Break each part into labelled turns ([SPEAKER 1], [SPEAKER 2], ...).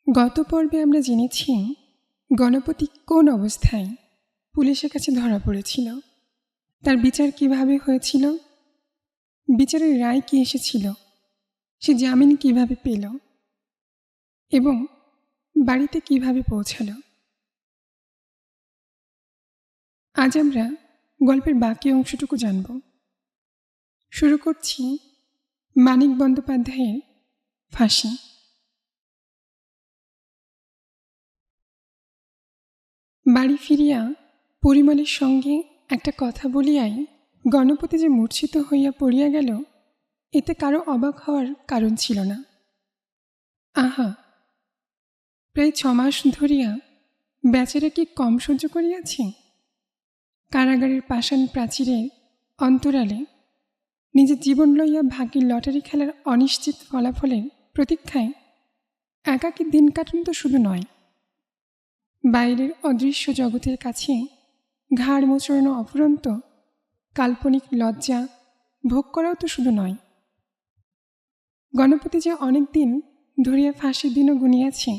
[SPEAKER 1] গত পর্বে আমরা জেনেছি গণপতি কোন অবস্থায় পুলিশের কাছে ধরা পড়েছিল, তার বিচার কিভাবে হয়েছিল, বিচারের রায় কি এসেছিল, সে জামিন কিভাবে পেল এবং বাড়িতে কিভাবে পৌঁছাল। আজ আমরা গল্পের বাকি অংশটুকু জানব। শুরু করছি মানিক বন্দ্যোপাধ্যায়ের ফাঁসি। বাড়ি ফিরিয়া পরিমলের সঙ্গে একটা কথা বলিয়াই গণপতি যে মূর্ছিত হইয়া পড়িয়া গেল, এতে কারো অবাক হওয়ার কারণ ছিল না। আহা, প্রায় 6 মাস ধরিয়া বেচারা কি কম সহ্য করিয়াছে। কারাগারের পাষাণ প্রাচীরের অন্তরালে নিজের জীবন লইয়া ভাগ্যের লটারি খেলার অনিশ্চিত ফলাফলের প্রতীক্ষায় একাকী দিন কাটানো তো শুধু নয়, বাইরের অদৃশ্য জগতের কাছে ঘাড় মোচড়ানো অফুরন্ত কাল্পনিক লজ্জা ভোগ করাও তো শুধু নয়। গণপতি যে অনেক দিন ধরিয়া ফাঁসির দিনও গুনিয়াছে।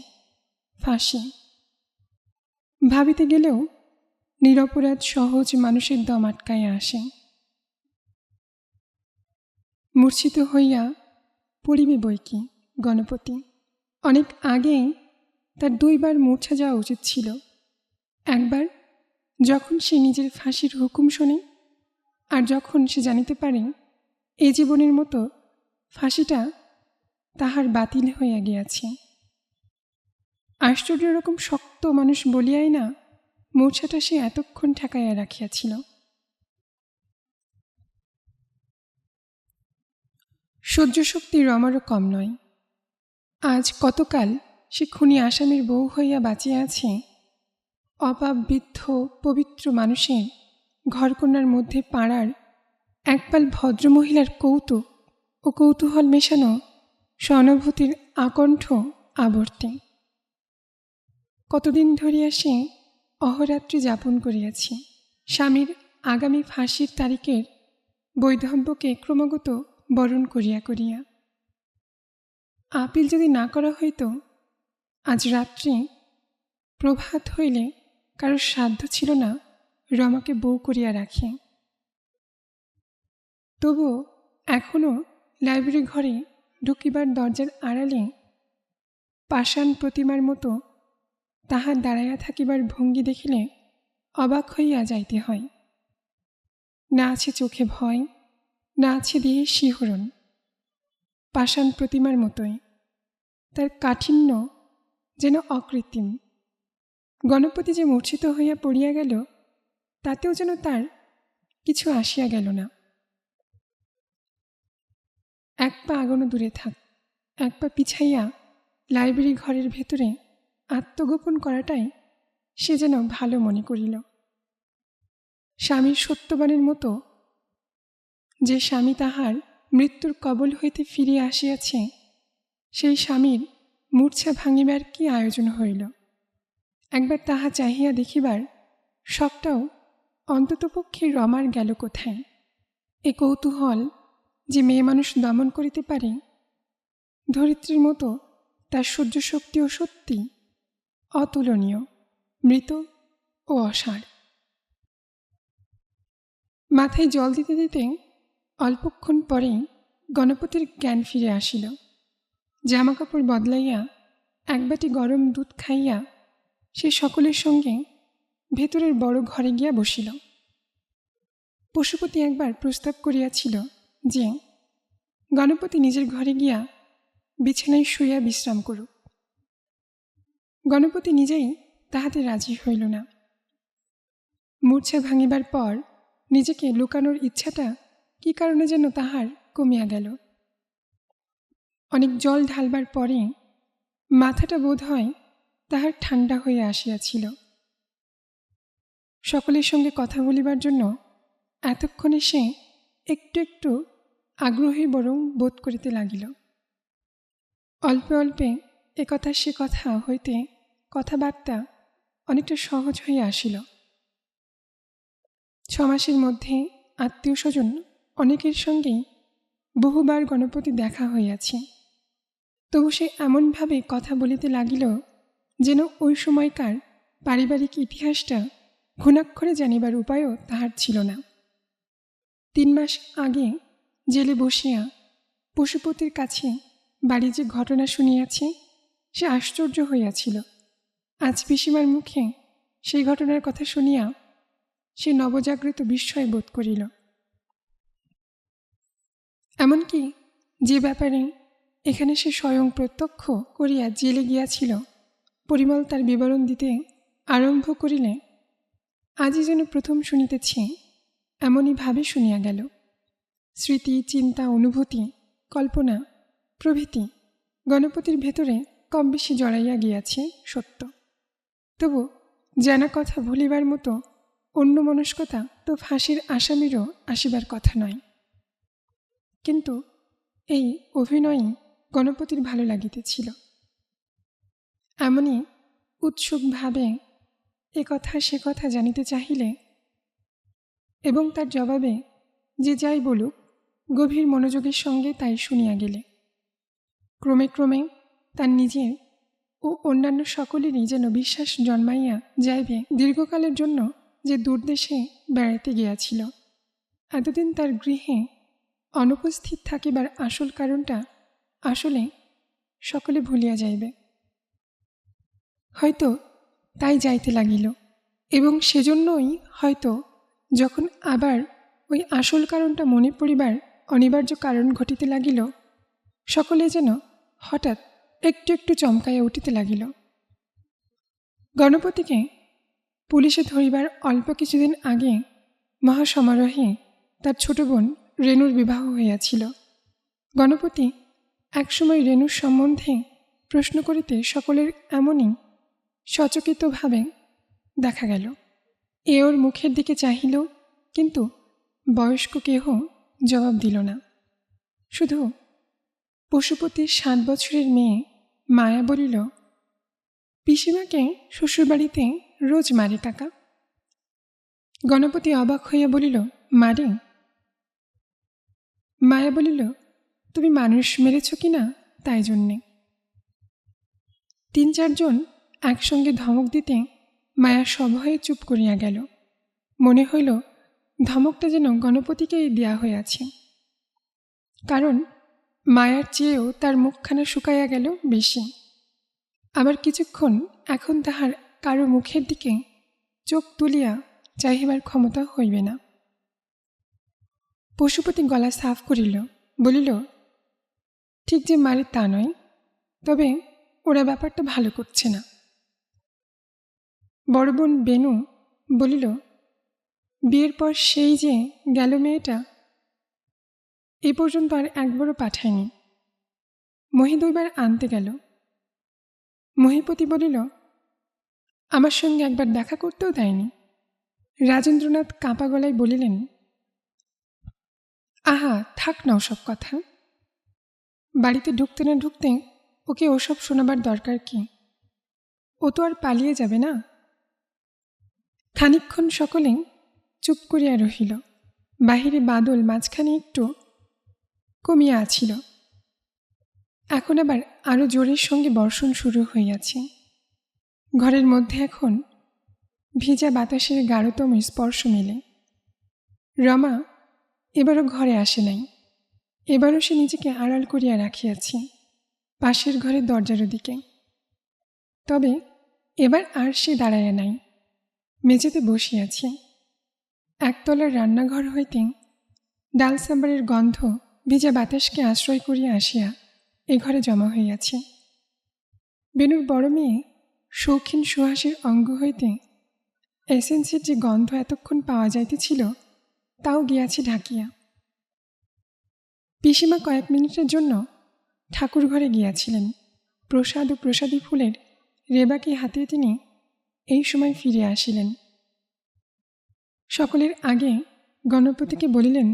[SPEAKER 1] ফাঁসি ভাবিতে গেলেও নিরপরাধ সহজ মানুষের দম আটকাইয়া আসে। মূর্ছিত হইয়া পড়িবে বইকি গণপতি। অনেক আগেই তার 2 বার মূর্ছা যাওয়া উচিত ছিল। একবার যখন সে নিজের ফাঁসির হুকুম শোনে, আর যখন সে জানিতে পারে এ জীবনের মতো ফাঁসিটা তাহার বাতিল হইয়া গিয়াছে। আশ্চর্য রকম শক্ত মানুষ বলিয়াই না মূর্ছাটা সে এতক্ষণ ঠেকাইয়া রাখিয়াছিল। সহ্য শক্তি রমারও কম নয়। আজ কতকাল সে খুনি আসামির বউ হইয়া বাঁচিয়া আছে। অপাপ বৃদ্ধ পবিত্র মানুষের ঘরকন্যার মধ্যে পাড়ার একপাল ভদ্রমহিলার কৌতুক ও কৌতূহল মেশানো সহানুভূতির আকণ্ঠ আবর্তে কতদিন ধরিয়া সে অহরাত্রি যাপন করিয়াছে। স্বামীর আগামী ফাঁসির তারিখের বৈধব্যকে ক্রমাগত বরণ করিয়া করিয়া আপিল যদি না করা হইত, আজ রাত্রে প্রভাত হইলে কারোর সাধ্য ছিল না রমাকে বউ করিয়া রাখে। তবুও এখনও লাইব্রেরি ঘরে ঢুকিবার দরজার আড়ালে পাষাণ প্রতিমার মতো তাহার দাঁড়াইয়া থাকিবার ভঙ্গি দেখিলে অবাক হইয়া যাইতে হয়। না আছে চোখে ভয়, না আছে দেহে শিহরণ। পাষাণ প্রতিমার মতোই তার কাঠিন্য যেন অকৃত্রিম। গণপতি যে মূর্ছিত হইয়া পড়িয়া গেল, তাতেও যেন তার কিছু আসিয়া গেল না। 1 পা আগানো দূরে থাক, 1 পা পিছাইয়া লাইব্রেরি ঘরের ভেতরে আত্মগোপন করাটাই সে যেন ভালো মনে করিল। স্বামীর সত্যবানের মতো যে স্বামী তাহার মৃত্যুর কবল হইতে ফিরিয়া আসিয়াছে, সেই স্বামীর মূর্ছা ভাঙিবার কি আয়োজন হইল। একবার তাহা চাহিয়া দেখিবার শখটাও অন্ততপক্ষে রমার গেল কোথায়। এ কৌতূহল যে মেয়ে মানুষ দমন করিতে পারে, ধরিত্রীর মতো তার সহ্য শক্তিও সত্যি অতুলনীয়, মৃত ও অসার। মাথায় জল দিতে দিতে অল্পক্ষণ পরেই গণপতির জ্ঞান ফিরে আসিল। জামাকাপড় বদলাইয়া 1 বাটি গরম দুধ খাইয়া সে সকলের সঙ্গে ভেতরের বড় ঘরে গিয়া বসিল। পশুপতি একবার প্রস্তাব করিয়াছিল যে গণপতি নিজের ঘরে গিয়া বিছানায় শুইয়া বিশ্রাম করুক। গণপতি নিজেই তাহাতে রাজি হইল না। মূর্ছা ভাঙিবার পর নিজেকে লুকানোর ইচ্ছাটা কি কারণে যেন তাহার কমিয়া গেল। অনেক জল ঢালবার পরে মাথাটা বোধ হয় তাহার ঠান্ডা হইয়া আসিয়াছিল। সকলের সঙ্গে কথা বলিবার জন্য এতক্ষণে সে একটু একটু আগ্রহী বরং বোধ করিতে লাগিল। অল্পে অল্পে একথা সে কথা হইতে কথাবার্তা অনেকটা সহজ হইয়া আসিল। 6 মাসের মধ্যে আত্মীয় স্বজন অনেকের সঙ্গেই বহুবার গণপতি দেখা হইয়াছে। তবু সে এমনভাবে কথা বলিতে লাগিল যেন ওই সময়কার পারিবারিক ইতিহাসটা ঘুণাক্ষরে জানিবার উপায়ও তাহার ছিল না। 3 মাস আগে জেলে বসিয়া পশুপতির কাছে বাড়ি যে ঘটনা শুনিয়াছে সে আশ্চর্য হইয়াছিল। আজ পিসিমার মুখে সেই ঘটনার কথা শুনিয়া সে নবজাগৃত বিস্ময় বোধ করিল। এমনকি যে ব্যাপারে এখানে সে স্বয়ং প্রত্যক্ষ করিয়া জেলে গিয়াছিল, পরিমল তার বিবরণ দিতে আরম্ভ করিলে আজই যেন প্রথম শুনিতেছি এমনই ভাবে শুনিয়া গেল। স্মৃতি, চিন্তা, অনুভূতি, কল্পনা প্রভৃতি গণপতির ভেতরে কম বেশি জড়াইয়া গিয়াছে সত্য, তবু জানা কথা ভুলিবার মতো অন্যমনস্কতা তো ফাঁসির আসামিরও আসিবার কথা নয়। কিন্তু এই অভিনয়ই গণপতির ভালো লাগিতেছিল। এমনই উৎসুকভাবে এ কথা সে কথা জানিতে চাহিলে এবং তার জবাবে যে যাই বলুক গভীর মনোযোগের সঙ্গে তাই শুনিয়া গেলে ক্রমে ক্রমে তার নিজের ও অন্যান্য সকলেরই যেন বিশ্বাস জন্মাইয়া যাইবে দীর্ঘকালের জন্য যে দূরদেশে বেড়াইতে গিয়াছিল, এতদিন তার গৃহে অনুপস্থিত থাকিবার আসল কারণটা আসলে সকলে ভুলিয়া যাইবে। হয়তো তাই যাইতে লাগিল এবং সেজন্যই হয়তো যখন আবার ওই আসল কারণটা মনে পড়িবার অনিবার্য কারণ ঘটিতে লাগিল, সকলে যেন হঠাৎ একটু একটু চমকাইয়া উঠিতে লাগিল। গণপতিকে পুলিশে ধরিবার অল্প কিছুদিন আগে মহাসমারোহে তার ছোট বোন রেণুর বিবাহ হইয়াছিল। গণপতি একসময় রেণুর সম্বন্ধে প্রশ্ন করিতে সকলের এমনই সচকিতভাবে দেখা গেল। এ ওর মুখের দিকে চাহিল, কিন্তু বয়স্ক কেহ জবাব দিল না। শুধু পশুপতির 7 বছরের মেয়ে মায়া বলিল, পিসিমাকে শ্বশুরবাড়িতে রোজ মারে কাকা। গণপতি অবাক হইয়া বলিল, মারে? মায়া বলিল, তুমি মানুষ মেরেছ কি না তাই জন্যে। 3-4 জন একসঙ্গে ধমক দিতে মায়া সভয়ে চুপ করিয়া গেল। মনে হইল ধমকটা যেন গণপতিকেই দেয়া হইয়াছে, কারণ মায়ার চেয়েও তার মুখখানা শুকাইয়া গেল বেশি। আবার কিছুক্ষণ এখন তাহার কারো মুখের দিকে চোখ তুলিয়া চাহিবার ক্ষমতা হইবে না। পশুপতি গলা সাফ করিল, বলিল, ঠিক যে মারে তা নয়, তবে ওরা ব্যাপারটা ভালো করছে না। বড় বোন বেনু বলিল, বিয়ের পর সেই যে গেল মেয়েটা, এ পর্যন্ত আর একবারও পাঠায়নি। মহি 2 বার আনতে গেল। মহিপতি বলিল, আমার সঙ্গে একবার দেখা করতেও দেয়নি। রাজেন্দ্রনাথ কাঁপা গলায় বলিলেন, আহা থাক না ওসব কথা। বাড়িতে ঢুকতে না ঢুকতে ওকে ওসব শোনাবার দরকার কি? ও তো আর পালিয়ে যাবে না। খানিকক্ষণ সকলে চুপ করিয়া রহিল। বাহিরে বাদল মাঝখানে একটু কমিয়া আছিল, এখন আবার আরও জোরের সঙ্গে বর্ষণ শুরু হইয়াছে। ঘরের মধ্যে এখন ভিজা বাতাসের গাঢ়তম স্পর্শ মেলে। রমা এবারও ঘরে আসে নাই। এবারও সে নিজেকে আড়াল করিয়া রাখিয়াছে পাশের ঘরের দরজার দিকে। তবে এবার আর সে দাঁড়াইয়া নাই, মেঝেতে বসিয়াছে। একতলার রান্নাঘর হইতে ডাল সাম্বারের গন্ধ ভিজা বাতাসকে আশ্রয় করিয়া আসিয়া এ ঘরে জমা হইয়াছে। বেনুর বড় মেয়ে শৌখিন সুহাসের অঙ্গ হইতে এসেন্সের যে গন্ধ এতক্ষণ পাওয়া যাইতেছিল, তাও গিয়াছে ঢাকিয়া। পিসিমা কয়েক মিনিটের জন্য ঠাকুর ঘরে গিয়াছিলেন। প্রসাদ ও প্রসাদী ফুলের রেবাকে হাতে তিনি এই সময় ফিরে আসিলেন। সকলের আগে গণপতিকে বলিলেন,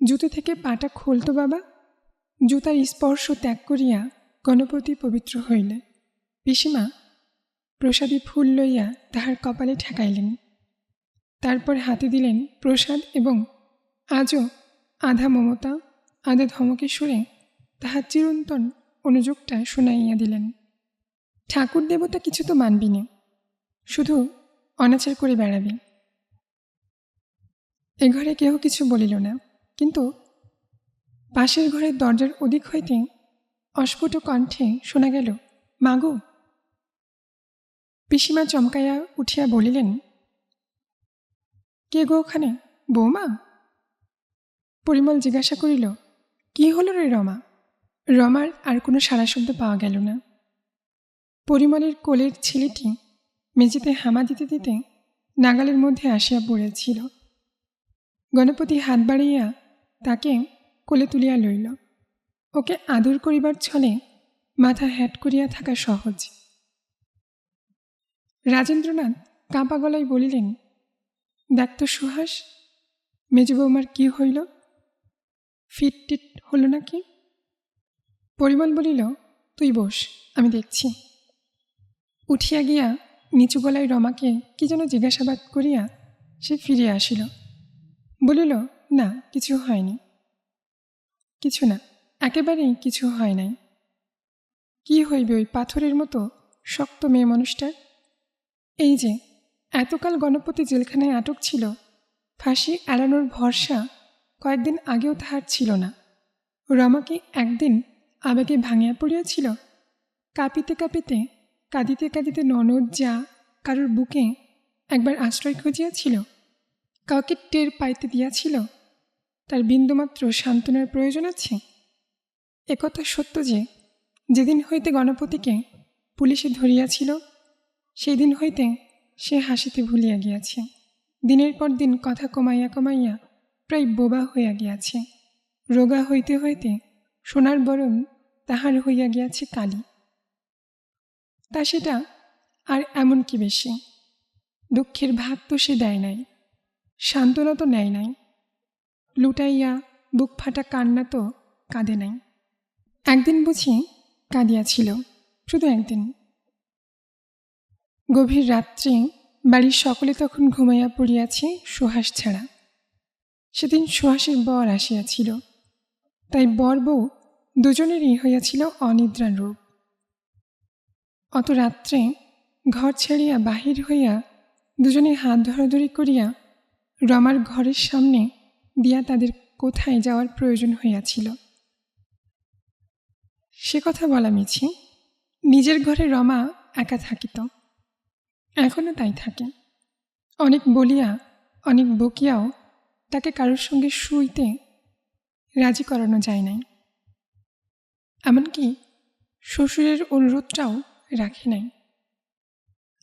[SPEAKER 1] জুতো থেকে পাটা খোলত বাবা। জুতার স্পর্শ ত্যাগ করিয়া গণপতি পবিত্র হইলে পিসিমা প্রসাদী ফুল লইয়া তাহার কপালে ঠেকাইলেন। তারপর হাতে দিলেন প্রসাদ এবং আজও আধা মমতা আধা ধমকে সুরে তাহার চিরন্তন অনুযোগটা শোনাইয়া দিলেন। ঠাকুর দেবতা কিছু তো মানবি নে, শুধু অনাচার করে বেড়াবি। এ ঘরে কেহ কিছু বলিল না, কিন্তু পাশের ঘরের দরজার ওদিক হইতে অস্ফুট কণ্ঠে শোনা গেল, মাগো। পিসিমা চমকাইয়া উঠিয়া বলিলেন, কে গো ওখানে, বৌমা? পরিমল জিজ্ঞাসা করিল, কি হলো রে রমা? রমার আর কোনো সারা শব্দ পাওয়া গেল না। পরিমলের কোলের ছেলেটি মেঝেতে হামা দিতে দিতে নাগালের মধ্যে আসিয়া পড়েছিল। গণপতি হাত বাড়িয়া তাকে কোলে তুলিয়া লইল। ওকে আদর করিবার ছলে মাথা হ্যাট করিয়া থাকা সহজ। রাজেন্দ্রনাথ কাঁপা গলায় বলিলেন, দেখ তো সুহাস, মেজ বৌমার কি হইল? ফিট টিট হল নাকি? পরিমল বলিল, তুই বস, আমি দেখছি। উঠিয়া গিয়া নিচু গলায় রমাকে কি যেন জিজ্ঞাসাবাদ করিয়া সে ফিরিয়া আসিল। বলিল, না, কিছু হয়নি। কিছু না, একেবারেই কিছু হয় নাই। কি হইবে ওই পাথরের মতো শক্ত মেয়ে মানুষটার? এই যে এতকাল গণপতি জেলখানায় আটক ছিল, ফাঁসি এড়ানোর ভরসা কয়েকদিন আগেও তাহার ছিল না। রমাকে একদিন আবেগে ভাঙিয়া পড়িয়াছিল। কাঁপিতে কাঁপিতে, কাঁদিতে কাঁদিতে ননদ যা কারোর বুকে একবার আশ্রয় খুঁজিয়াছিল, কাউকে টের পাইতে দিয়াছিল, তার বিন্দুমাত্র সান্ত্বনার প্রয়োজন আছে? একথা সত্য যে যেদিন হইতে গণপতিকে পুলিশে ধরিয়াছিল, সেই দিন হইতে সে হাসিতে ভুলিয়া গিয়াছে। দিনের পর দিন কথা কমাইয়া কমাইয়া প্রায় বোবা হইয়া গিয়াছে। রোগা হইতে হইতে সোনার বরণ তাহার হইয়া গিয়াছে কালি। তা সেটা আর এমন কি বেশি? দুঃখের ভাগ তো সে দেয় নাই, সান্ত্বনা তো নেয় নাই, লুটাইয়া বুক ফাটা কান্না তো কাঁদে নাই। একদিন বুঝি কাঁদিয়াছিল, শুধু একদিন। গভীর রাত্রে বাড়ির সকলে তখন ঘুমাইয়া পড়িয়াছে সুহাস ছাড়া। সেদিন সুহাসের বর আসিয়াছিল, তাই বর বউ দুজনেরই হইয়াছিল অনিদ্রার রোগ। অত রাত্রে ঘর ছাড়িয়া বাহির হইয়া দুজনে হাত ধরাধরি করিয়া রমার ঘরের সামনে দিয়া তাদের কোথায় যাওয়ার প্রয়োজন হইয়াছিল। সে কথা বলা মিছি, নিজের ঘরে রমা একা থাকিত, এখনও তাই থাকে। অনেক বলিয়া অনেক বকিয়াও তাকে কারোর সঙ্গে শুইতে রাজি করানো যায় নাই। এমনকি শ্বশুরের অনুরোধটাও রাখে নাই।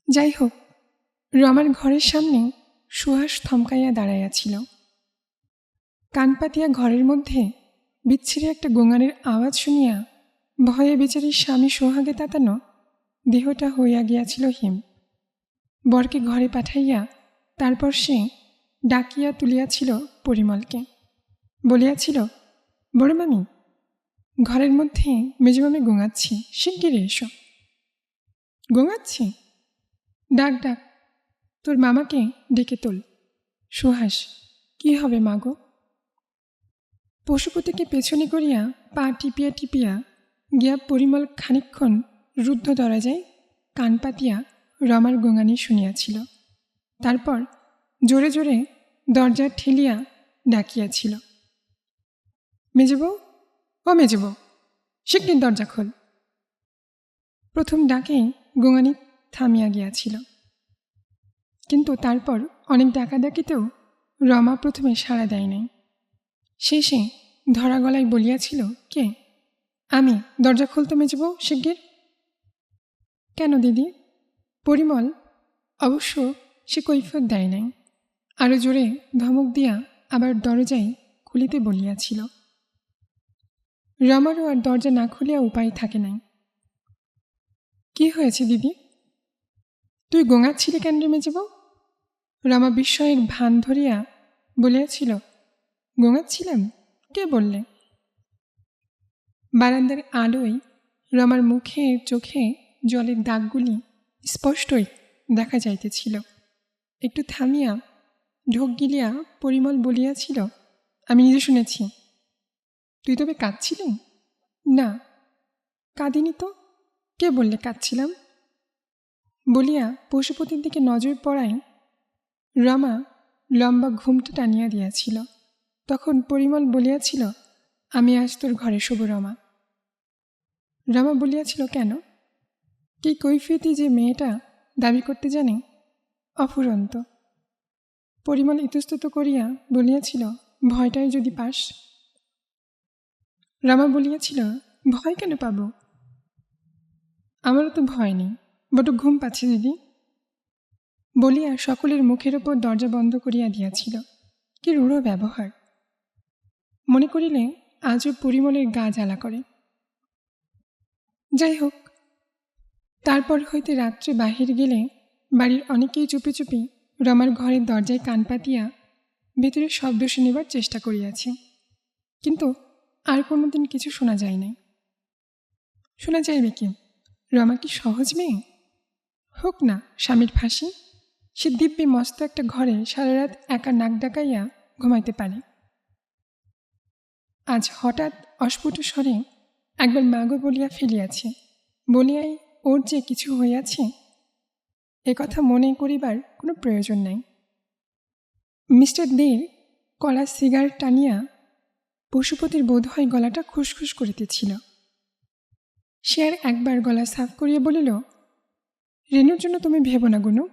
[SPEAKER 1] যাই হোক, রমার ঘরের সামনে সুহাস থমকাইয়া দাঁড়াইয়াছিল। কান পাতিয়া ঘরের মধ্যে বিচ্ছিরি একটা গোঙানের আওয়াজ শুনিয়া ভয়ে বেচারির স্বামী সোহাগে তাতানো দেহটা হইয়া গিয়াছিল হিম। বরকে ঘরে পাঠাইয়া তারপর সে ডাকিয়া তুলিয়াছিল পরিমলকে। বলিয়াছিল, বড় মামি, ঘরের মধ্যে মেজমামি গোঙাচ্ছি, শিগগিরি এসো। গোঙাচ্ছি? ডাক ডাক, তোর মামাকে ডেকে তোল। সুহাস, কি হবে মাগো? পশুপতিকে পেছনে করিয়া পা টিপিয়া টিপিয়া গিয়া পরিমল খানিকক্ষণ রুদ্ধ দরজায় কান পাতিয়া রমার গোঙানি শুনিয়াছিল। তারপর জোরে জোরে দরজা ঠেলিয়া ডাকিয়াছিল, মেজবউ, ও মেজবউ, শিগগির দরজা খোল। প্রথম ডাকেই গোঙানি থামিয়া গিয়াছিল, কিন্তু তারপর অনেক ডাকাডাকিতেও রমা প্রথমে সাড়া দেয় নাই। শেষে ধরা গলায় বলিয়াছিল, কে? আমি। দরজা খুলতে মেজবউ, শিগগির। কেন দিদি? পরিমল অবশ্য সে কৈফিয়ত দেয় নাই, আরও জোরে ধমক দিয়া আবার দরজায় খুলিতে বলিয়াছিল। রমারও আর দরজা না খুলিয়া উপায় থাকে নাই। কি হয়েছে দিদি? তুই গোঙাচ্ছিলি কেন রে মেজবউ? রমা বিস্ময়ের ভান ধরিয়া বলিয়াছিল, গোঙাচ্ছিলাম? কে বললে? বারান্দার আলোয় রমার মুখে চোখে জলের দাগগুলি স্পষ্টই দেখা যাইতেছিল। একটু থামিয়া ঢোক গিলিয়া পরিমল বলিয়াছিল, আমি নিজে শুনেছি। তুই তবে কাঁদছিলি? না, কাঁদিনি তো, কে বললে কাঁদছিলাম? বলিয়া পশুপতির দিকে নজর পড়ায় রমা লম্বা ঘুমটা টানিয়া দিয়াছিল। তখন পরিমল বলিয়াছিল, আমি আজ তোর ঘরে শোব রমা। রমা বলিয়াছিল, কেন? কি কৈফিয়তি যে মেয়েটা দাবি করতে জানে, অফুরন্ত। পরিমল ইতস্তত করিয়া বলিয়াছিল, ভয়টাই যদি পাস। রমা বলিয়াছিল, ভয় কেন পাব? আমারও তো ভয় নেই, বড় ঘুম পাচ্ছে দিদি। বলিয়া সকলের মুখের ওপর দরজা বন্ধ করিয়া দিয়াছিল। কি রূঢ় ব্যবহার! মনে করিলে আজও পরিমলের গা জ্বালা করে। যাই হোক, তারপর হইতে রাত্রে বাহির গেলে বাড়ির অনেকেই চুপি চুপি রমার ঘরের দরজায় কান পাতিয়া ভেতরে শব্দ শুনিবার চেষ্টা করিয়াছে, কিন্তু আর কোনোদিন কিছু শোনা যায় নাই। শোনা যাইবে কি? রমা কি সহজ মেয়ে? হোক না স্বামীর ফাঁসি, সে দিব্যি মস্ত একটা ঘরে সারা রাত একা নাক ডাকাইয়া ঘুমাইতে পারে। আজ হঠাৎ অস্ফুট স্বরে একবার মাগো বলিয়া ফেলিয়াছে, বলিয়াই ওর যে কিছু হইয়াছে এ কথা মনে করিবার কোনো প্রয়োজন নাই। মিস্টার দের কলা সিগারেট টানিয়া পশুপতির বোধ হয় গলাটা খুসখুস করিতেছিল। সে আর একবার গলা সাফ করিয়া বলিল, রেনুর জন্য তুমি ভেবো না গুনু,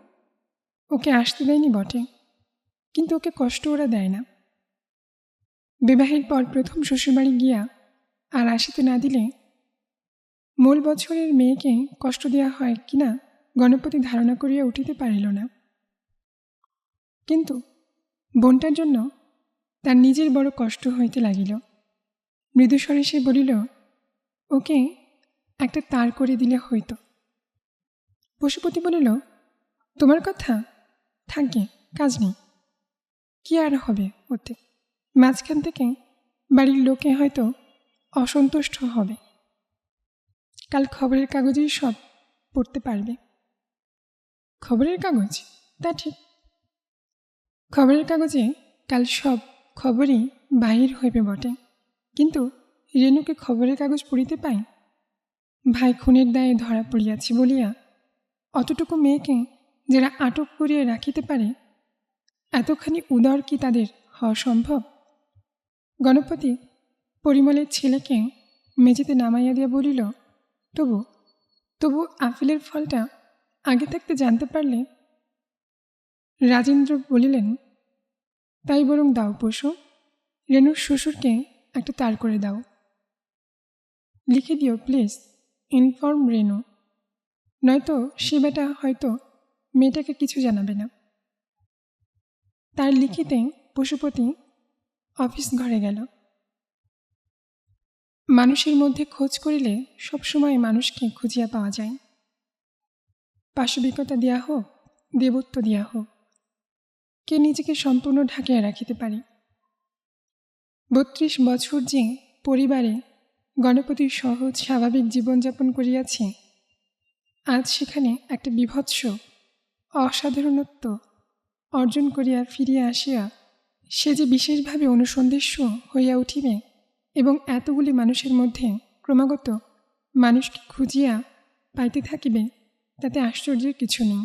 [SPEAKER 1] ওকে আসতে দেয়নি বটে, কিন্তু ওকে কষ্ট ওরা দেয় না। বিবাহের পর প্রথম শ্বশুরবাড়ি গিয়া আর আসিতে না দিলে মূল বছরের মেয়েকে কষ্ট দেওয়া হয় কিনা গণপতি ধারণা করিয়া উঠিতে পারিল না। কিন্তু বোনটার জন্য তার নিজের বড় কষ্ট হইতে লাগিল। মৃদুস্বরে সে বলিল, ওকে একটা তার করে দিলে হইত। পশুপতি বলিল, তোমার কথা থাকে, কাজ নেই, কি আর হবে ওতে? মাঝখান থেকে বাড়ির লোকে হয়তো অসন্তুষ্ট হবে, কাল খবরের কাগজেই সব পড়তে পারবে। খবরের কাগজ? তা ঠিক, খবরের কাগজে কাল সব খবরই বাহির হইবে বটে, কিন্তু রেনুকে খবরের কাগজ পড়িতে পাই? ভাই খুনের দায়ে ধরা পড়িয়াছে বলিয়া অতটুকু মেয়েকে যারা আটক করিয়া রাখিতে পারে, এতখানি উদর কি তাদের হওয়া সম্ভব? গণপতি পরিমলের ছেলেকে মেঝেতে নামাইয়া দিয়া বলিল, তবু তবু আপেলের ফলটা আগে থাকতে জানতে পারলে। রাজেন্দ্র বলিলেন, তাই বরং দাও পশু, রেনুর শ্বশুরকে একটা তার করে দাও, লিখে দিও প্লিজ, ইনফর্ম রেনু, নয়তো সে বেটা হয়তো মেয়েটাকে কিছু জানাবে না। তার লিখিতে পশুপতি অফিস ঘরে গেল। মানুষের মধ্যে খোঁজ করিলে সবসময় মানুষকে খুঁজিয়া পাওয়া যায়। পাশবিকতা দেওয়া হোক, দেবত্ব দেওয়া হোক, কে নিজেকে সম্পূর্ণ ঢাকিয়া রাখিতে পারে। 32 বছর যে পরিবারে গণপতির সহজ স্বাভাবিক জীবনযাপন করিয়াছে, আজ সেখানে একটা বিভৎস অসাধারণত্ব অর্জন করিয়া ফিরিয়া আসিয়া সে যে বিশেষভাবে অনুসন্দেশ্য হইয়া উঠিবে এবং এতগুলি মানুষের মধ্যে ক্রমাগত মানুষকে খুঁজিয়া পাইতে থাকিবে, তাতে আশ্চর্যের কিছু নেই।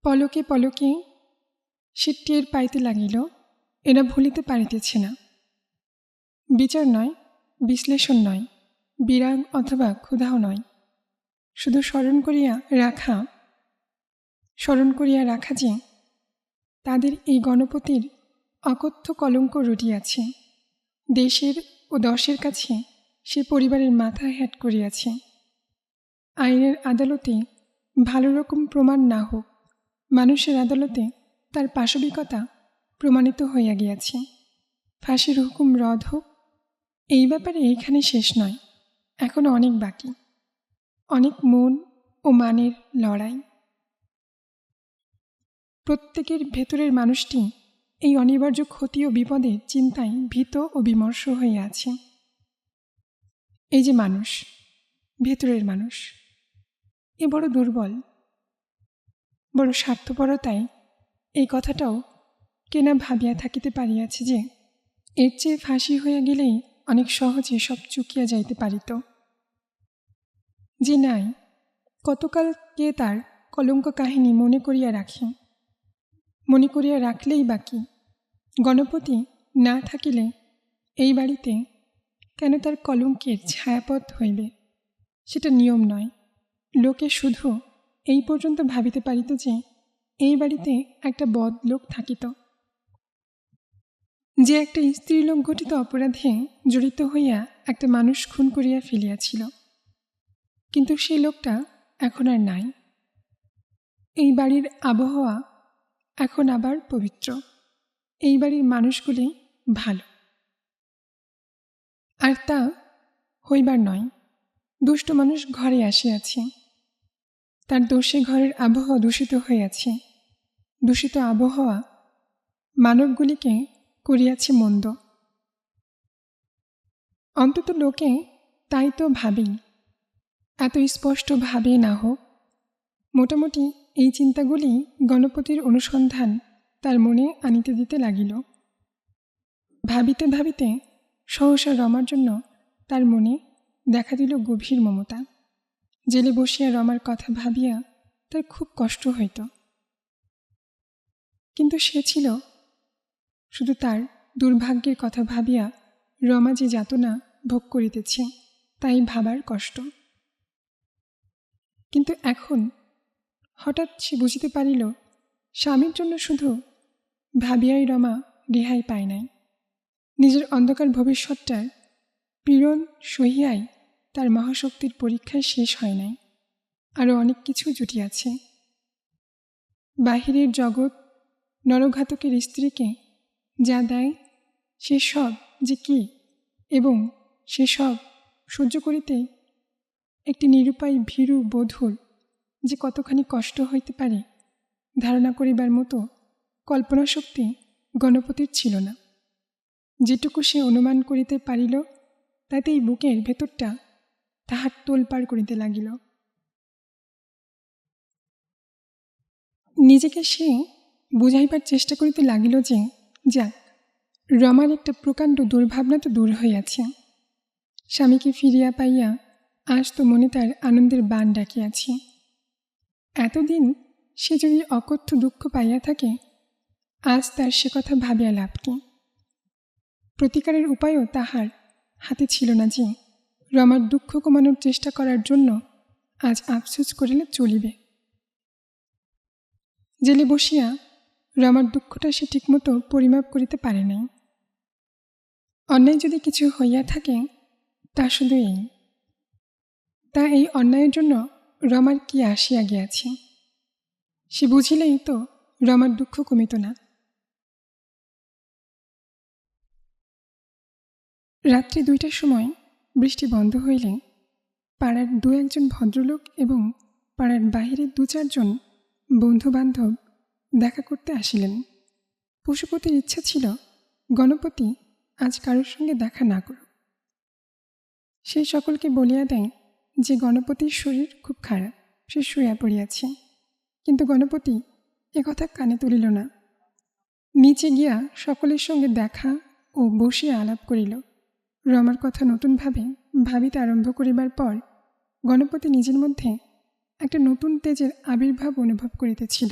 [SPEAKER 1] পলকে পলকে সে টের পাইতে লাগিল, এরা ভুলিতে পারিতেছে না। বিচার নয়, বিশ্লেষণ নয়, বিরাগ অথবা ক্ষুধাও নয়, শুধু স্মরণ করিয়া রাখা যে তাদের এই গণপতির অকথ্য কলঙ্ক রটিয়াছে। দেশের ও দশের কাছে সে পরিবারের মাথা হ্যাট করিয়াছে। আইনের আদালতে ভালো রকম প্রমাণ না হোক, মানুষের আদালতে তার পাশবিকতা প্রমাণিত হইয়া গিয়াছে। ফাঁসির হুকুম রদ হোক, এই ব্যাপারে এইখানে শেষ নয়, এখনো অনেক বাকি, অনেক মন ও মানের লড়াই। প্রত্যেকের ভেতরের মানুষটি এই অনিবার্য ক্ষতি ও বিপদের চিন্তায় ভীত ও বিমর্ষ হইয়া আছে। এই যে মানুষ, ভেতরের মানুষ, এ বড় দুর্বল, বড় স্বার্থপরতায় এই কথাটাও কেনা ভাবিয়া থাকিতে পারিয়াছে যে এর চেয়ে ফাঁসি হইয়া গেলেই অনেক সহজে সব চুকিয়া যাইতে পারিত। যে নাই, কতকাল কে তার কলঙ্ক কাহিনী মনে করিয়া রাখে। মনে করিয়া রাখলেই বাকি, গণপতি না থাকিলে এই বাড়িতে কেন তার কলঙ্কের ছায়াপথ হইবে? সেটা নিয়ম নয়। লোকে শুধু এই পর্যন্ত ভাবিতে পারিত যে এই বাড়িতে একটা বদ লোক থাকিত, যে একটা স্ত্রীলোক ঘটিত অপরাধে জড়িত হইয়া একটা মানুষ খুন করিয়া ফেলিয়াছিল। কিন্তু সেই লোকটা এখন আর নাই। এই বাড়ির আবহাওয়া এখন আবার পবিত্র। এই বাড়ির মানুষগুলি ভালো। আর তা হইবার নয়। দুষ্ট মানুষ ঘরে আসিয়াছে, তার দোষে ঘরের আবহাওয়া দূষিত হইয়াছে। দূষিত আবহাওয়া মানবগুলিকে করিয়াছে মন্দ। অন্তত লোকে তাই তো ভাবেই, এত স্পষ্ট ভাবে না হোক। মোটামুটি এই চিন্তাগুলি গণপতির অনুসন্ধান তার মনে আনিতে দিতে লাগিল। ভাবিতে ভাবিতে সহসা রমার জন্য তার মনে দেখা দিল গভীর মমতা। জেলে বসিয়া রমার কথা ভাবিয়া তার খুব কষ্ট হইত। কিন্তু সে ছিল শুধু তার দুর্ভাগ্যের কথা ভাবিয়া রমা যে যাতনা ভোগ করিতেছে তাই ভাবার কষ্ট। কিন্তু এখন হঠাৎ সে বুঝিতে পারিল, স্বামীর জন্য শুধু ভাবিয়াই রমা রেহাই পায় নাই। নিজের অন্ধকার ভবিষ্যৎটার পীড়ন সহিয়াই তার মহাশক্তির পরীক্ষায় শেষ হয় নাই। আরও অনেক কিছু জুটিয়াছে। বাহিরের জগৎ নরঘাতকের স্ত্রীকে যা দেয় সে সব যে কি, এবং সে সব সহ্য করিতে একটি নিরুপায় ভীরু বধূর যে কতখানি কষ্ট হইতে পারে ধারণা করিবার মতো কল্পনাশক্তি গণপতির ছিল না। যেটুকু সে অনুমান করিতে পারিল তাতেই বুকের ভেতরটা তাহার তোলপাড় করিতে লাগিল। নিজেকে সে বুঝাইবার চেষ্টা করিতে লাগিল যে যাক, রমার একটা প্রকাণ্ড দুর্ভাবনা তো দূর হইয়াছে। স্বামীকে ফিরিয়া পাইয়া আজ তো মনে তার আনন্দের বাণ ডাকিয়াছে। এতদিন সে যদি অকথ্য দুঃখ পাইয়া থাকে, আজ তার সে কথা ভাবিয়া লাভ কি? প্রতিকারের উপায়ও তাহার হাতে ছিল না যে রমার দুঃখ কমানোর চেষ্টা করার জন্য আজ আফসোস করিলে চলিবে। জেলে বসিয়া রমার দুঃখটা সে ঠিকমতো পরিমাপ করিতে পারে নাই। অন্যায় যদি কিছু হইয়া থাকে তা শুধু এই, তা এই অন্যায়ের জন্য রমার কি আসিয়া গিয়াছে সে বুঝিলেই তো রমার দুঃখ কমিত না। রাত্রি 2টার সময় বৃষ্টি বন্ধ হইলে পাড়ার 2-1 ভদ্রলোক এবং পাড়ার বাহিরে 2-4 জন বন্ধুবান্ধব দেখা করতে আসিলেন। পশুপতির ইচ্ছা ছিল গণপতি আজ কারোর সঙ্গে দেখা না করুক। সেই সকলকে বলিয়া দেয় যে গণপতির শরীর খুব খারাপ, সে শুইয়া পড়িয়াছে। কিন্তু গণপতি একথা কানে তুলিল না। নিচে গিয়া সকলের সঙ্গে দেখা ও বসিয়া আলাপ করিল। রমার কথা নতুনভাবে ভাবিতে আরম্ভ করিবার পর গণপতি নিজের মধ্যে একটা নতুন তেজের আবির্ভাব অনুভব করিতেছিল।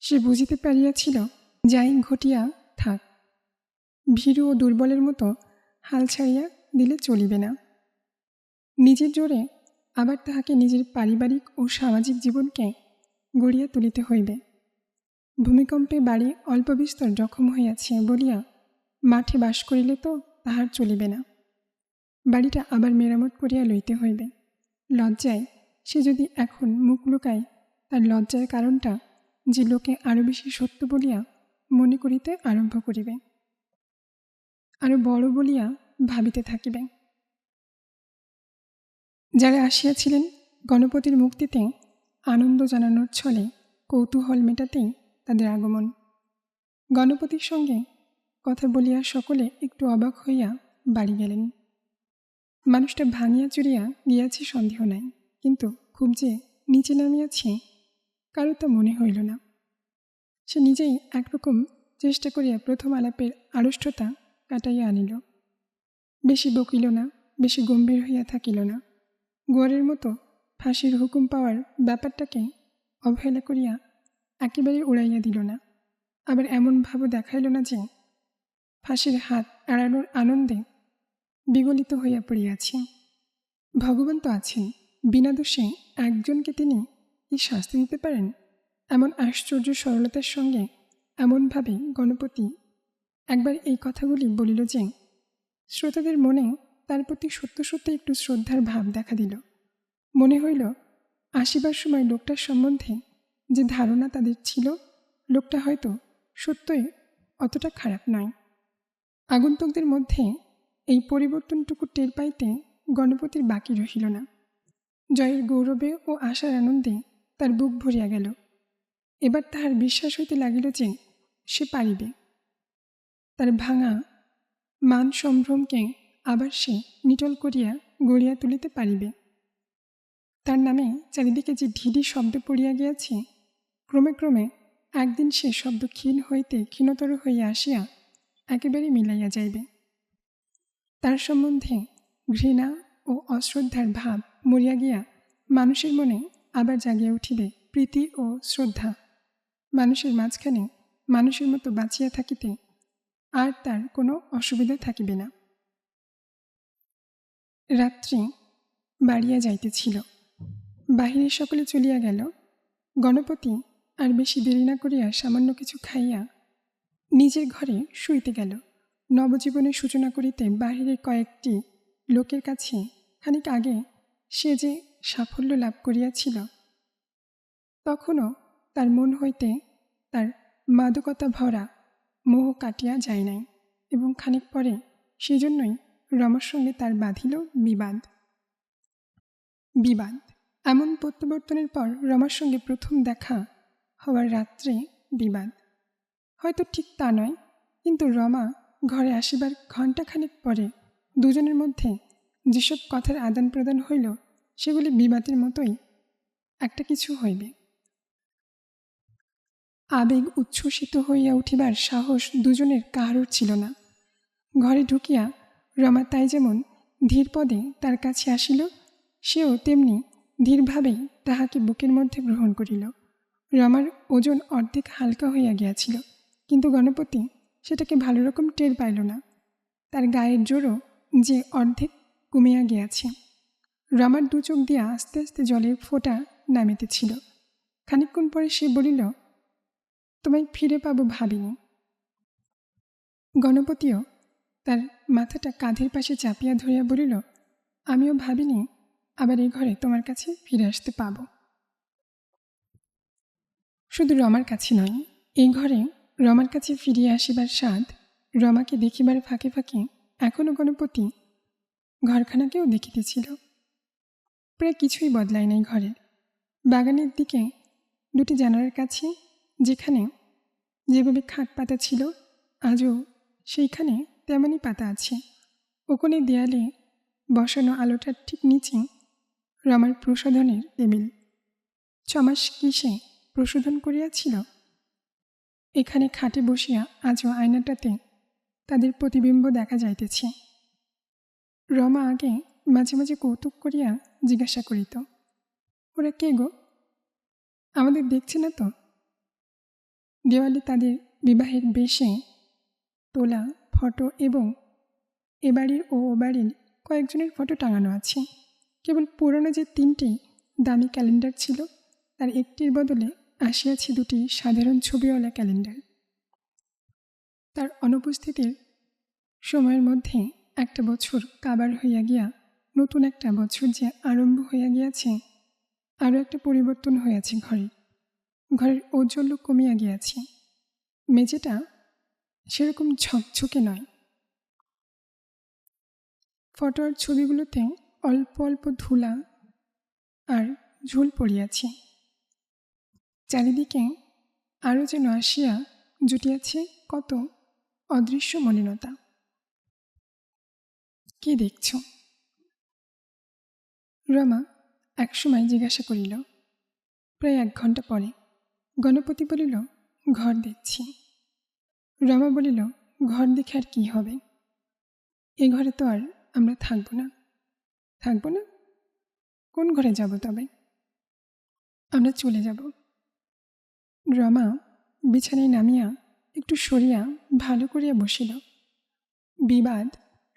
[SPEAKER 1] সে বুঝিতে পারিয়াছিল যাই ঘটিয়া থাক, ভীরু ও দুর্বলের মতো হাল ছাড়িয়া দিলে চলিবে না। নিজের জোরে আবার তাহাকে নিজের পারিবারিক ও সামাজিক জীবনকে গড়িয়া তুলিতে হইবে। ভূমিকম্পে বাড়ি অল্প বিস্তর জখম হইয়াছে বলিয়া মাঠে বাস করিলে তো তাহার চলিবে না। বাড়িটা আবার মেরামত করিয়া লইতে হইবে। লজ্জায় সে যদি এখন মুখ লুকায়, তার লজ্জার কারণটা যে লোকে আরও বেশি সত্য বলিয়া মনে করিতে আরম্ভ করিবে, আরও বড় বলিয়া ভাবিতে থাকিবে। যারা আসিয়াছিলেন গণপতির মুক্তিতে আনন্দ জানানোর ছলে কৌতূহল মেটাতেই তাদের আগমন। গণপতির সঙ্গে কথা বলিয়া সকলে একটু অবাক হইয়া বাড়ি গেলেন। মানুষটা ভাঙিয়া চুরিয়া গিয়াছে সন্দেহ নাই, কিন্তু খুব যে নিচে নামিয়াছে কারো তা মনে হইল না। সে নিজেই একরকম চেষ্টা করিয়া প্রথম আলাপের আড়ষ্টতা কাটাইয়া আনিল। বেশি বকিল না, বেশি গম্ভীর হইয়া থাকিল না। গোয়ারের মতো ফাঁসির হুকুম পাওয়ার ব্যাপারটাকে অবহেলা করিয়া একেবারে উড়াইয়া দিল না, আবার এমন ভাবও দেখাইল না যে ফাঁসির হাত এড়ানোর আনন্দে বিগলিত হইয়া পড়িয়াছি। ভগবান তো আছেন, বিনা দোষে একজনকে তিনি কি শাস্তি দিতে পারেন? এমন আশ্চর্য সরলতার সঙ্গে এমনভাবে গণপতি একবার এই কথাগুলি বলিল যে শ্রোতাদের মনে তার প্রতি সত্য সত্যি একটু শ্রদ্ধার ভাব দেখা দিল। মনে হইল আসিবার সময় লোকটার সম্বন্ধে যে ধারণা তাদের ছিল, লোকটা হয়তো সত্যই অতটা খারাপ নয়। আগন্তুকদের মধ্যে এই পরিবর্তনটুকু টের পাইতে গণপতির বাকি রহিল না। জয়ের গৌরবে ও আশার আনন্দে তার বুক ভরিয়া গেল। এবার তাহার বিশ্বাস হইতে লাগিল যে সে পারিবে। তার ভাঙা মান সম্ভ্রমকে আবার সে নিটল করিয়া গড়িয়া তুলিতে পারিবে। তার নামে চারিদিকে যে ঢিঢি শব্দ পড়িয়া গিয়াছে, ক্রমে ক্রমে একদিন সে শব্দ ক্ষীণ হইতে ক্ষীণতর হইয়া আসিয়া একেবারে মিলাইয়া যাইবে। তার সম্বন্ধে ঘৃণা ও অশ্রদ্ধার ভাব মরিয়া গিয়া মানুষের মনে আবার জাগিয়া উঠিবে প্রীতি ও শ্রদ্ধা। মানুষের মাঝখানে মানুষের মতো বাঁচিয়া থাকিতে আর তার কোনো অসুবিধা থাকিবে না। রাত্রি বাড়িয়া যাইতেছিল, বাহিরে সকলে চলিয়া গেল। গণপতি আর বেশি দেরি না করিয়া সামান্য কিছু খাইয়া নিজের ঘরে শুইতে গেল। নবজীবনের সূচনা করিতে বাহিরের কয়েকটি লোকের কাছে খানিক আগে সে যে সাফল্য লাভ করিয়াছিল, তখনও তার মন হইতে তার মাদকতা ভরা মোহ কাটিয়া যায় নাই, এবং খানিক পরে সেজন্যই রমার সঙ্গে তার বাঁধিল বিবাদ। এমন প্রত্যাবর্তনের পর রমার সঙ্গে প্রথম দেখা হওয়ার রাত্রে বিবাদ। হয়তো ঠিক তা নয়, কিন্তু রমা ঘরে আসিবার ঘণ্টাখানেক পরে দুজনের মধ্যে যেসব কথার আদান প্রদান হইল সেগুলি বিবাদের মতোই একটা কিছু হইবে। আবেগ উচ্ছ্বসিত হইয়া উঠিবার সাহস দুজনের কাহারও ছিল না। ঘরে ঢুকিয়া রমা তাই যেমন ধীরপদে তার কাছে আসিল, সেও তেমনি ধীরভাবেই তাহাকে বুকের মধ্যে গ্রহণ করিল। রমার ওজন অর্ধেক হালকা হইয়া গিয়াছিল, কিন্তু গণপতি সেটাকে ভালো রকম টের পাইল না। তার গায়ের জোরও যে অর্ধেক কমিয়া গিয়াছে। রমার দু চোখ দিয়া আস্তে আস্তে জলের ফোঁটা নামিতেছিল। খানিকক্ষণ পরে সে বলিল, তোমায় ফিরে পাবো ভাবিনি। গণপতিও তার মাথাটা কাঁধের পাশে চাপিয়া ধরিয়া বলিল, আমিও ভাবিনি আবার এই ঘরে তোমার কাছে ফিরে আসতে পাব। শুধু রমার কাছে নয়, এই ঘরে রমার কাছে ফিরিয়া আসিবার স্বাদ রমাকে দেখিবার ফাঁকে ফাঁকে এখনও গণপতি ঘরখানাকেও দেখিতেছিল। প্রায় কিছুই বদলায় নাই ঘরের। বাগানের দিকে দুটি জানালার কাছে যেখানে যেভাবে খাট পাতা ছিল, আজও সেইখানে তেমনই পাতা আছে। ওখানে দেয়ালে বসানো আলোটার ঠিক নিচে রমার প্রসাধনের টেবিল। 6 মাস কি সে প্রশোধন করিয়াছিল? এখানে খাটে বসিয়া আজও আয়নাটাতে তাদের প্রতিবিম্ব দেখা যাইতেছে। রমা আগে মাঝে মাঝে কৌতুক করিয়া জিজ্ঞাসা করিত, ওরা কে গো? আমাদের দেখছে না তো? দেওয়ালে তাদের বিবাহের বেশে তোলা ফটো এবং এ বাড়ির ও বাড়ির কয়েকজনের ফটো টাঙানো আছে। কেবল পুরনো যে 3টি দামি ক্যালেন্ডার ছিল, তার একটির বদলে আসিয়াছে 2টি সাধারণ ছবিওয়ালা ক্যালেন্ডার। তার অনুপস্থিতির সময়ের মধ্যে একটা বছর কাবার হইয়া গিয়া নতুন একটা বছর যে আরম্ভ হইয়া গিয়াছে, আরও একটা পরিবর্তন হইয়াছে ঘরের ঔজ্জ্বল্য কমিয়া গিয়াছে। মেঝেটা সেরকম ঝকঝকে নয়। ফটো আর ছবিগুলোতে অল্প অল্প ধুলা আর ঝুল পড়িয়াছে। চারিদিকে আরও যেন আসিয়া জুটিয়াছে কত অদৃশ্য মলিনতা। কি দেখছ? রমা একসময় জিজ্ঞাসা করিল। প্রায় 1 ঘণ্টা পরে গণপতি বলিল, ঘর দেখছি। রমা বলিল, ঘর দেখে আর কি হবে? এ ঘরে তো আর আমরা থাকবো না। কোন ঘরে যাব তবে? আমরা চলে যাব। রমা বিছানায় নামিয়া একটু সরিয়া ভালো করিয়া বসিল। বিবাদ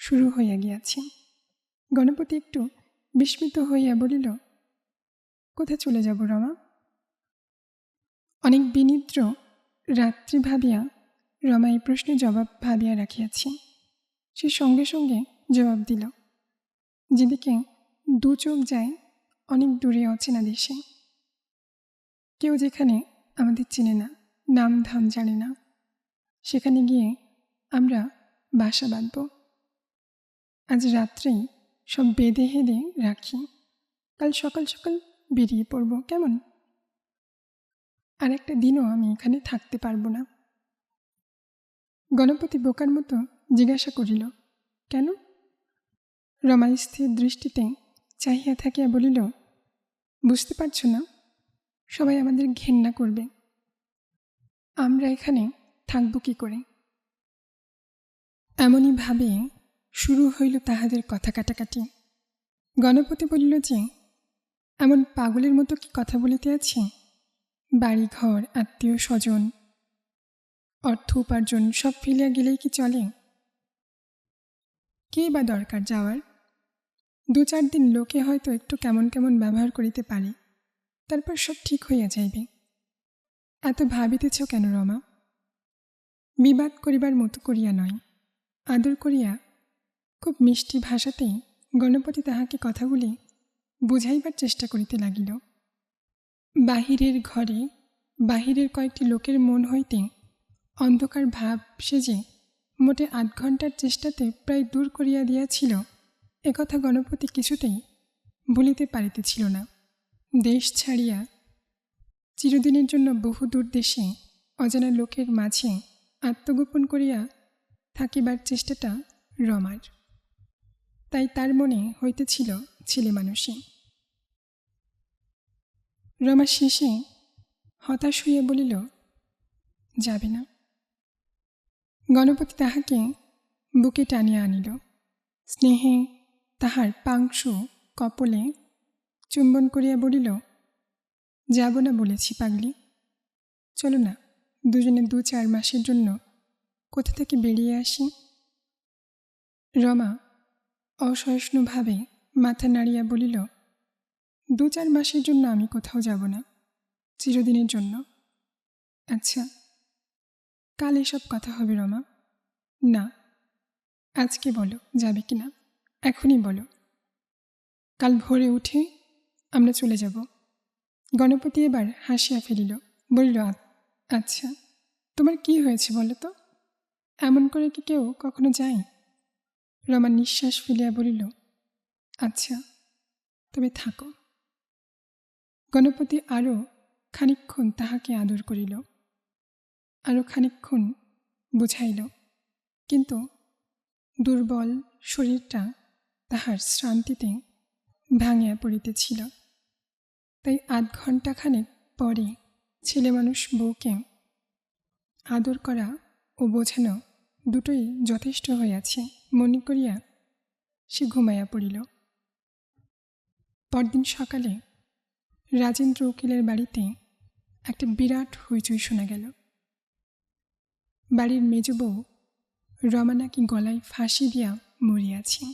[SPEAKER 1] শুরু হইয়া গিয়াছে। গণপতি একটু বিস্মিত হইয়া বলিল, কোথায় চলে যাব রমা? অনেক বিনিদ্র রাত্রি ভাবিয়া রমা এই প্রশ্নে জবাব ভাবিয়া রাখিয়াছে। সে সঙ্গে সঙ্গে জবাব দিল, যেদিকে দু চোখ যায় অনেক দূরে অচেনা দেশে। কেউ যেখানে আমাদের চেনে না, নাম ধাম জানে না, সেখানে গিয়ে আমরা বাসা বাঁধব। আজ রাত্রেই সব বেঁধে হেঁধে রাখি, কাল সকাল সকাল বেরিয়ে পড়ব, কেমন? আর একটা দিনও আমি এখানে থাকতে পারবো না। গণপতি বোকার মতো জিজ্ঞাসা করিল, কেন? রমা স্থির দৃষ্টিতে চাহিয়া থাকিয়া বলিল, বুঝতে পারছ না? সবাই আমাদের ঘেন্না করবে, আমরা এখানে থাকব কি করে? এমনই ভাবে শুরু হইল তাহাদের কথা কাটাকাটি। গণপতি বলিল যে, এমন পাগলের মতো কি কথা বলিতে আছে? বাড়ি ঘর, আত্মীয় স্বজন, অর্থ উপার্জন সব ফেলিয়া গেলেই কি চলে? কে বা দরকার যাওয়ার? 2-4 দিন লোকে হয়তো একটু কেমন কেমন ব্যবহার করিতে পারে, তারপর সব ঠিক হইয়া যাইবে। এত ভাবিতেছ কেন রমা? বিবাদ করিবার মতো করিয়া নয়, আদর করিয়া খুব মিষ্টি ভাষাতেই গণপতি তাহাকে কথাগুলি বুঝাইবার চেষ্টা করিতে লাগিল। বাহিরের ঘরে বাহিরের কয়েকটি লোকের মন হইতে অন্ধকার ভাব সে যে মোটে 8 ঘণ্টার চেষ্টাতে প্রায় দূর করিয়া দিয়াছিল, একথা গণপতি কিছুতেই ভুলিতে পারিতেছিল না। দেশ ছাড়িয়া চিরদিনের জন্য বহু দূর দেশে অজানা লোকের মাঝে আত্মগোপন করিয়া থাকিবার চেষ্টাটা রমার, তাই তার মনে হইতেছিল ছেলে মানুষে। রমা শেষে হতাশ হইয়া বলিল, যাবে না। গণপতি তাহাকে বুকে টানিয়া আনিল, স্নেহে তাহার পাংশু কপলে চুম্বন করিয়া বলিল, যাব না বলেছি পাগলি, চলো না দুজনে 2-4 মাসের জন্য কোথা থেকে বেরিয়ে আসি। রমা অসহিষ্ণুভাবে মাথা নাড়িয়া বলিল, 2-4 মাসের জন্য আমি কোথাও যাব না, চিরদিনের জন্য। আচ্ছা, কাল এসব কথা হবে রমা? না, আজকে বলো যাবে কি না, এখনই বলো। কাল ভোরে উঠে আমরা চলে যাব। গণপতি এবার হাসিয়া ফেলিল, বলিল, আচ্ছা, তোমার কি হয়েছে বলো তো? এমন করে কি কেউ কখনো যায়? রমা নিঃশ্বাস ফেলিয়া বলিল, আচ্ছা, তবে থাকো। গণপতি আরও খানিকক্ষণ তাহাকে আদর করিল, আরও খানিকক্ষণ বুঝাইল, কিন্তু দুর্বল শরীরটা তাহার শ্রান্তিতে ভাঙিয়া পড়িতেছিল। তাই 8 ঘণ্টাখানেক পরে ছেলে মানুষ বউকে আদর করা ও বোঝানো দুটোই যথেষ্ট হইয়াছে মনে করিয়া সে ঘুমাইয়া পড়িল। পরদিন সকালে রাজেন্দ্র উকিলের বাড়িতে একটা বিরাট হইচই শোনা গেল। বাড়ির মেজ বউ রমা নাকি গলায় ফাঁসি দিয়া মরিয়াছে।